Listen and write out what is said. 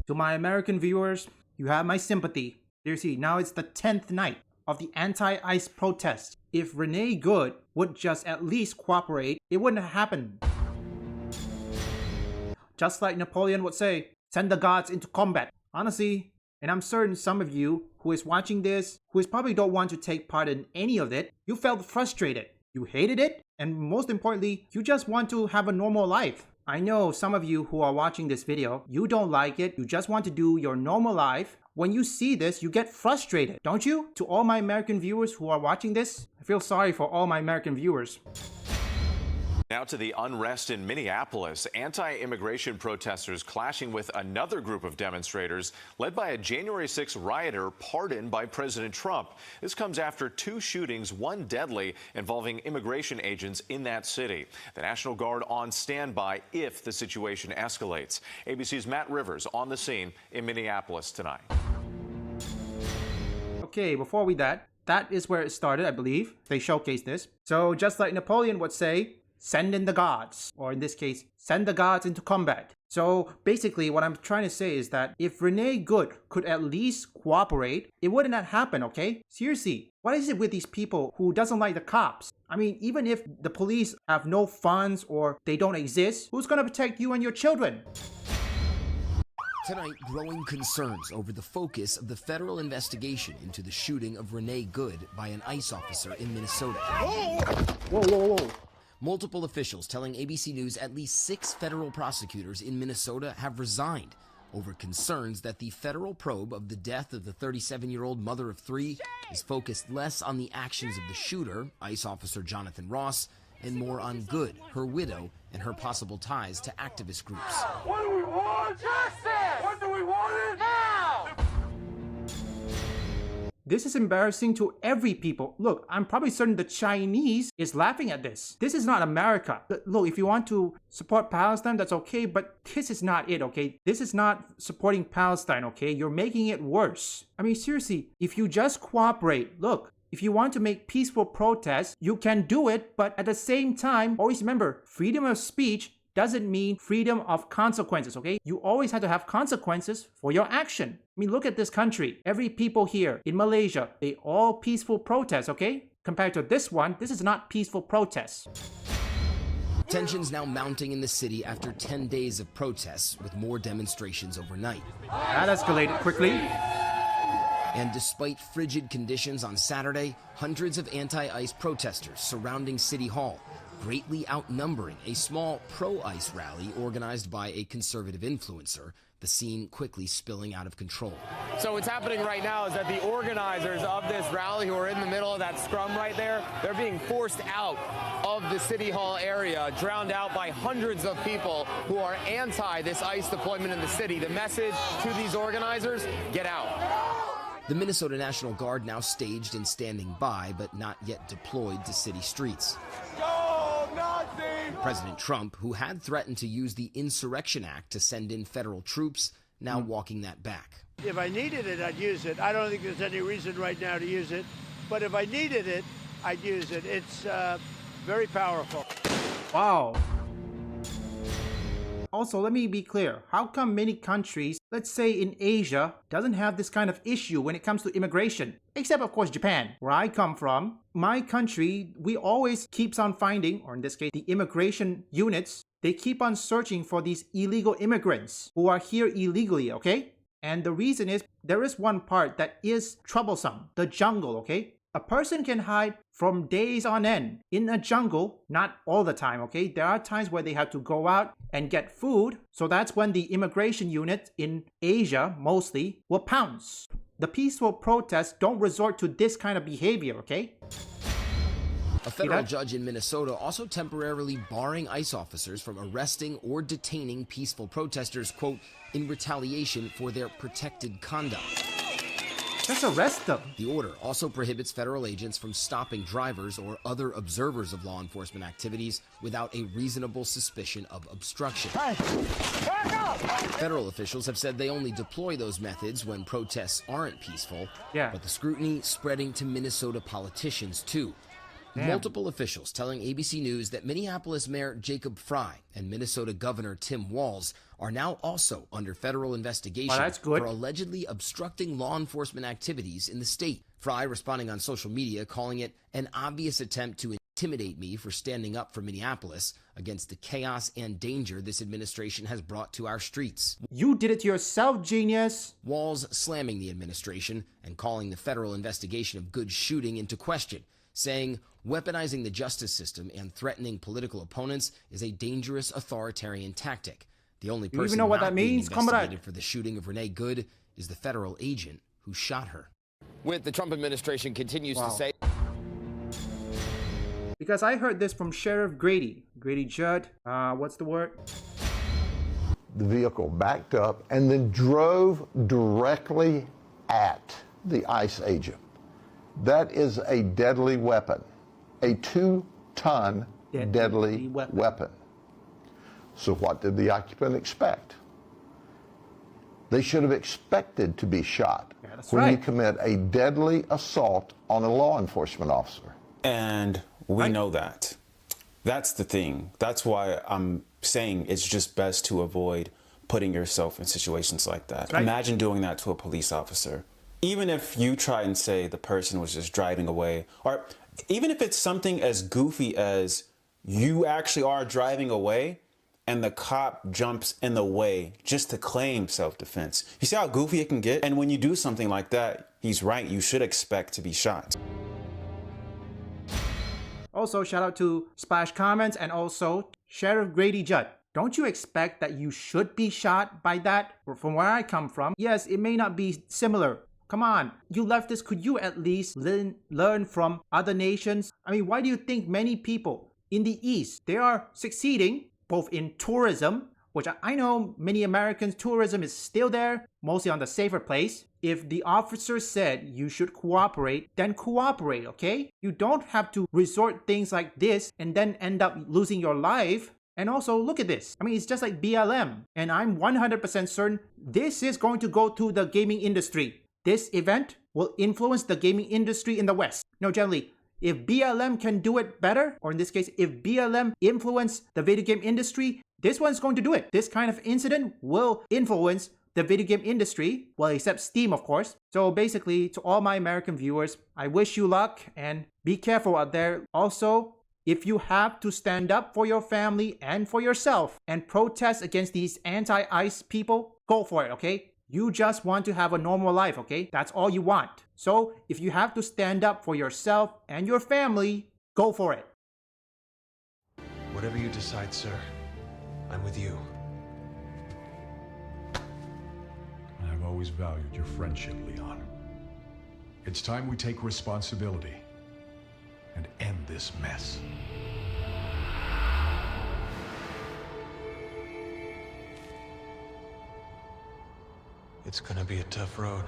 To my American viewers, you have my sympathy. Seriously, now it's the 10th night of the anti-ICE protest. If Renee Good would just at least cooperate, it wouldn't have happened. Just like Napoleon would say, send the gods into combat. Honestly, and I'm certain some of you who is watching this, who is probably don't want to take part in any of it, you felt frustrated. You hated it, and most importantly, you just want to have a normal life. I know some of you who are watching this video, you don't like it, you just want to do your normal life. When you see this, you get frustrated, don't you? To all my American viewers who are watching this, I feel sorry for all my American viewers. Now to the unrest in Minneapolis. Anti-immigration protesters clashing with another group of demonstrators led by a January 6 rioter pardoned by President Trump. This comes after 2 shootings, 1 deadly, involving immigration agents in that city. The National Guard on standby if the situation escalates. ABC's Matt Rivers on the scene in Minneapolis tonight. Okay, before that is where it started, I believe. They showcased this. So just like Napoleon would say, send in the gods, or in this case, send the gods into combat. So basically what I'm trying to say is that if Renee Good could at least cooperate, it wouldn't have happened, okay? Seriously, what is it with these people who doesn't like the cops? I mean, even if the police have no funds or they don't exist, who's gonna protect you and your children? Tonight, growing concerns over the focus of the federal investigation into the shooting of Renee Good by an ICE officer in Minnesota. Whoa. Multiple officials telling ABC News at least 6 federal prosecutors in Minnesota have resigned over concerns that the federal probe of the death of the 37-year-old mother of 3 is focused less on the actions of the shooter, ICE officer Jonathan Ross, and more on Good, her widow, and her possible ties to activist groups. What do we want? Justice! What do we want it now? This is embarrassing to every people. Look, I'm probably certain the Chinese is laughing at this. This is not America. Look, if you want to support Palestine, that's okay, but this is not it, okay? This is not supporting Palestine, okay? You're making it worse. I mean, seriously, if you just cooperate, look, if you want to make peaceful protests, you can do it, but at the same time, always remember, freedom of speech doesn't mean freedom of consequences, okay? You always have to have consequences for your action. I mean, look at this country. Every people here in Malaysia, they all peaceful protests, okay? Compared to this one, this is not peaceful protests. Tensions now mounting in the city after 10 days of protests, with more demonstrations overnight. That escalated quickly. And despite frigid conditions on Saturday, hundreds of anti-ICE protesters surrounding City Hall, greatly outnumbering a small pro-ICE rally organized by a conservative influencer, the scene quickly spilling out of control. So what's happening right now is that the organizers of this rally, who are in the middle of that scrum right there, they're being forced out of the City Hall area, drowned out by hundreds of people who are anti this ICE deployment in the city. The message to these organizers, get out. The Minnesota National Guard now staged and standing by, but not yet deployed to city streets. President Trump, who had threatened to use the Insurrection Act to send in federal troops, now walking that back. If I needed it, I'd use it. I don't think there's any reason right now to use it. But if I needed it, I'd use it. It's very powerful. Wow. Also, let me be clear. How come many countries, let's say in Asia, doesn't have this kind of issue when it comes to immigration? Except, of course, Japan, where I come from. My country, we always keeps on finding, or in this case, the immigration units, they keep on searching for these illegal immigrants who are here illegally, okay? And the reason is, there is one part that is troublesome, the jungle, okay? A person can hide from days on end in a jungle, not all the time, okay? There are times where they have to go out and get food, so that's when the immigration unit in Asia, mostly, will pounce. The peaceful protests don't resort to this kind of behavior, okay? A federal judge in Minnesota also temporarily barring ICE officers from arresting or detaining peaceful protesters, quote, in retaliation for their protected conduct. Just arrest them. The order also prohibits federal agents from stopping drivers or other observers of law enforcement activities without a reasonable suspicion of obstruction. Hey, back up! Federal officials have said they only deploy those methods when protests aren't peaceful, Yeah. but the scrutiny spreading to Minnesota politicians too. Damn. Multiple officials telling ABC News that Minneapolis Mayor Jacob Fry and Minnesota Governor Tim Walz are now also under federal investigation that's good. for allegedly obstructing law enforcement activities in the state. Fry responding on social media, calling it an obvious attempt to intimidate me for standing up for Minneapolis against the chaos and danger this administration has brought to our streets. You did it to yourself, genius. Walz slamming the administration and calling the federal investigation of good shooting into question, saying weaponizing the justice system and threatening political opponents is a dangerous authoritarian tactic. The only You person even know what not that being means, comrade? investigated for the shooting of Renee Good is the federal agent who shot her. With the Trump administration continues to say. Because I heard this from Sheriff Grady Judd. What's the word? The vehicle backed up and then drove directly at the ICE agent. That is a deadly weapon, a 2-ton deadly weapon. So what did the occupant expect? They should have expected to be shot when you commit a deadly assault on a law enforcement officer. And we know that. That's the thing. That's why I'm saying it's just best to avoid putting yourself in situations like that. Imagine doing that to a police officer. Even if you try and say the person was just driving away, or even if it's something as goofy as you actually are driving away and the cop jumps in the way just to claim self-defense. You see how goofy it can get? And when you do something like that, he's right, you should expect to be shot. Also, shout out to Splash Comments and also Sheriff Grady Judd. Don't you expect that you should be shot by that? From where I come from, yes, it may not be similar. Come on, you leftists, could you at least learn from other nations? I mean, why do you think many people in the East, they are succeeding both in tourism, which I know many Americans, tourism is still there, mostly on the safer place. If the officer said you should cooperate, then cooperate, okay? You don't have to resort things like this and then end up losing your life. And also, look at this. I mean, it's just like BLM. And I'm 100% certain this is going to go to the gaming industry. This event will influence the gaming industry in the West. No, generally, if BLM can do it better, or in this case, if BLM influence the video game industry, this one's going to do it. This kind of incident will influence the video game industry, well, except Steam, of course. So basically, to all my American viewers, I wish you luck and be careful out there. Also, if you have to stand up for your family and for yourself and protest against these anti-ICE people, go for it, okay? You just want to have a normal life, okay? That's all you want. So if you have to stand up for yourself and your family, go for it. Whatever you decide, sir, I'm with you. I've always valued your friendship, Leon. It's time we take responsibility and end this mess. It's gonna be a tough road.